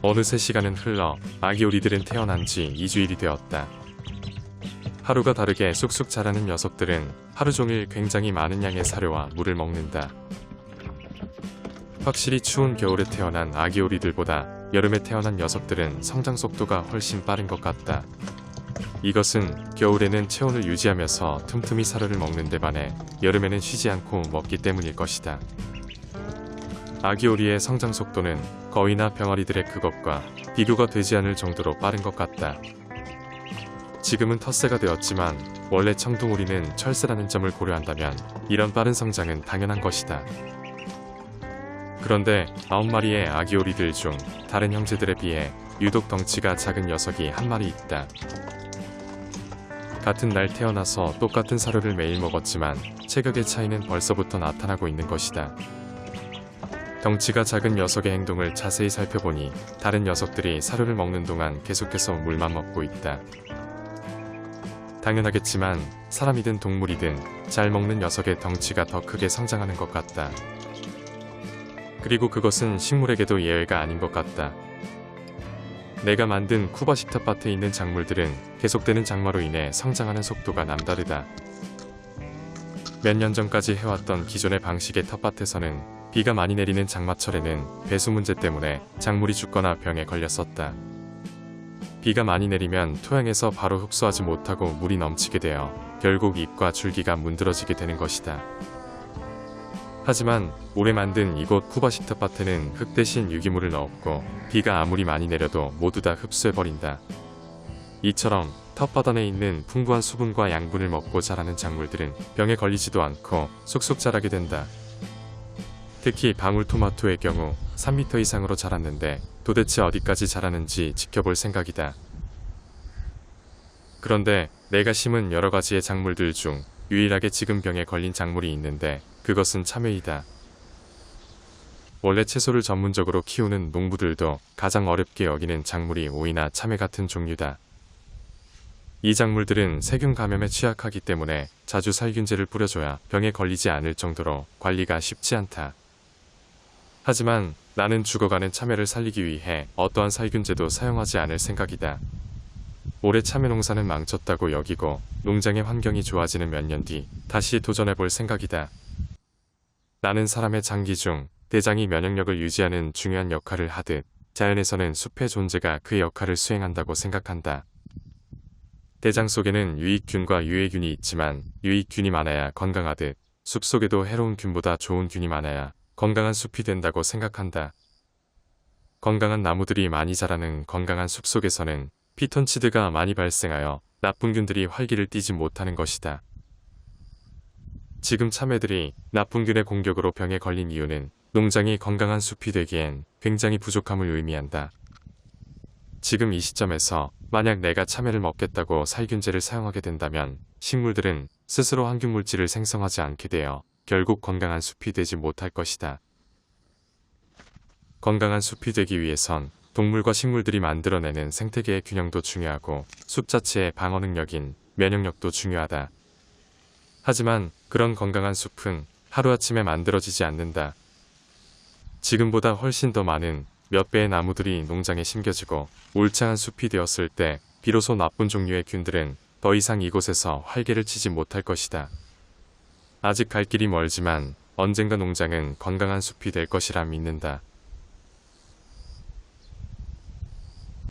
어느새 시간은 흘러 아기 오리들은 태어난 지 2주일이 되었다. 하루가 다르게 쑥쑥 자라는 녀석들은 하루 종일 굉장히 많은 양의 사료와 물을 먹는다. 확실히 추운 겨울에 태어난 아기 오리들보다 여름에 태어난 녀석들은 성장 속도가 훨씬 빠른 것 같다. 이것은 겨울에는 체온을 유지하면서 틈틈이 사료를 먹는 데 반해 여름에는 쉬지 않고 먹기 때문일 것이다. 아기 오리의 성장 속도는 거위나 병아리들의 그것과 비교가 되지 않을 정도로 빠른 것 같다. 지금은 텃새가 되었지만 원래 청둥오리는 철새라는 점을 고려한다면 이런 빠른 성장은 당연한 것이다. 그런데 9마리의 아기 오리들 중 다른 형제들에 비해 유독 덩치가 작은 녀석이 한 마리 있다. 같은 날 태어나서 똑같은 사료를 매일 먹었지만 체격의 차이는 벌써부터 나타나고 있는 것이다. 덩치가 작은 녀석의 행동을 자세히 살펴보니 다른 녀석들이 사료를 먹는 동안 계속해서 물만 먹고 있다. 당연하겠지만 사람이든 동물이든 잘 먹는 녀석의 덩치가 더 크게 성장하는 것 같다. 그리고 그것은 식물에게도 예외가 아닌 것 같다. 내가 만든 쿠바식 텃밭에 있는 작물들은 계속되는 장마로 인해 성장하는 속도가 남다르다. 몇 년 전까지 해왔던 기존의 방식의 텃밭에서는 비가 많이 내리는 장마철에는 배수 문제 때문에 작물이 죽거나 병에 걸렸었다. 비가 많이 내리면 토양에서 바로 흡수하지 못하고 물이 넘치게 되어 결국 잎과 줄기가 문드러지게 되는 것이다. 하지만 올해 만든 이곳 쿠바식 텃밭에는 흙 대신 유기물을 넣었고 비가 아무리 많이 내려도 모두 다 흡수해버린다. 이처럼 텃밭 안에 있는 풍부한 수분과 양분을 먹고 자라는 작물들은 병에 걸리지도 않고 쑥쑥 자라게 된다. 특히 방울토마토의 경우 3m 이상으로 자랐는데 도대체 어디까지 자라는지 지켜볼 생각이다. 그런데 내가 심은 여러가지의 작물들 중 유일하게 지금 병에 걸린 작물이 있는데 그것은 참외이다. 원래 채소를 전문적으로 키우는 농부들도 가장 어렵게 여기는 작물이 오이나 참외 같은 종류다. 이 작물들은 세균 감염에 취약하기 때문에 자주 살균제를 뿌려줘야 병에 걸리지 않을 정도로 관리가 쉽지 않다. 하지만 나는 죽어가는 참외를 살리기 위해 어떠한 살균제도 사용하지 않을 생각이다. 올해 참외 농사는 망쳤다고 여기고 농장의 환경이 좋아지는 몇 년 뒤 다시 도전해볼 생각이다. 나는 사람의 장기 중 대장이 면역력을 유지하는 중요한 역할을 하듯 자연에서는 숲의 존재가 그 역할을 수행한다고 생각한다. 대장 속에는 유익균과 유해균이 있지만 유익균이 많아야 건강하듯 숲 속에도 해로운 균보다 좋은 균이 많아야 건강한 숲이 된다고 생각한다. 건강한 나무들이 많이 자라는 건강한 숲 속에서는 피톤치드가 많이 발생하여 나쁜 균들이 활기를 띠지 못하는 것이다. 지금 참외들이 나쁜 균의 공격으로 병에 걸린 이유는 농장이 건강한 숲이 되기엔 굉장히 부족함을 의미한다. 지금 이 시점에서 만약 내가 참외를 먹겠다고 살균제를 사용하게 된다면 식물들은 스스로 항균물질을 생성하지 않게 되어 결국 건강한 숲이 되지 못할 것이다. 건강한 숲이 되기 위해선 동물과 식물들이 만들어내는 생태계의 균형도 중요하고 숲 자체의 방어 능력인 면역력도 중요하다. 하지만 그런 건강한 숲은 하루아침에 만들어지지 않는다. 지금보다 훨씬 더 많은 몇 배의 나무들이 농장에 심겨지고 울창한 숲이 되었을 때 비로소 나쁜 종류의 균들은 더 이상 이곳에서 활개를 치지 못할 것이다. 아직 갈 길이 멀지만 언젠가 농장은 건강한 숲이 될 것이라 믿는다.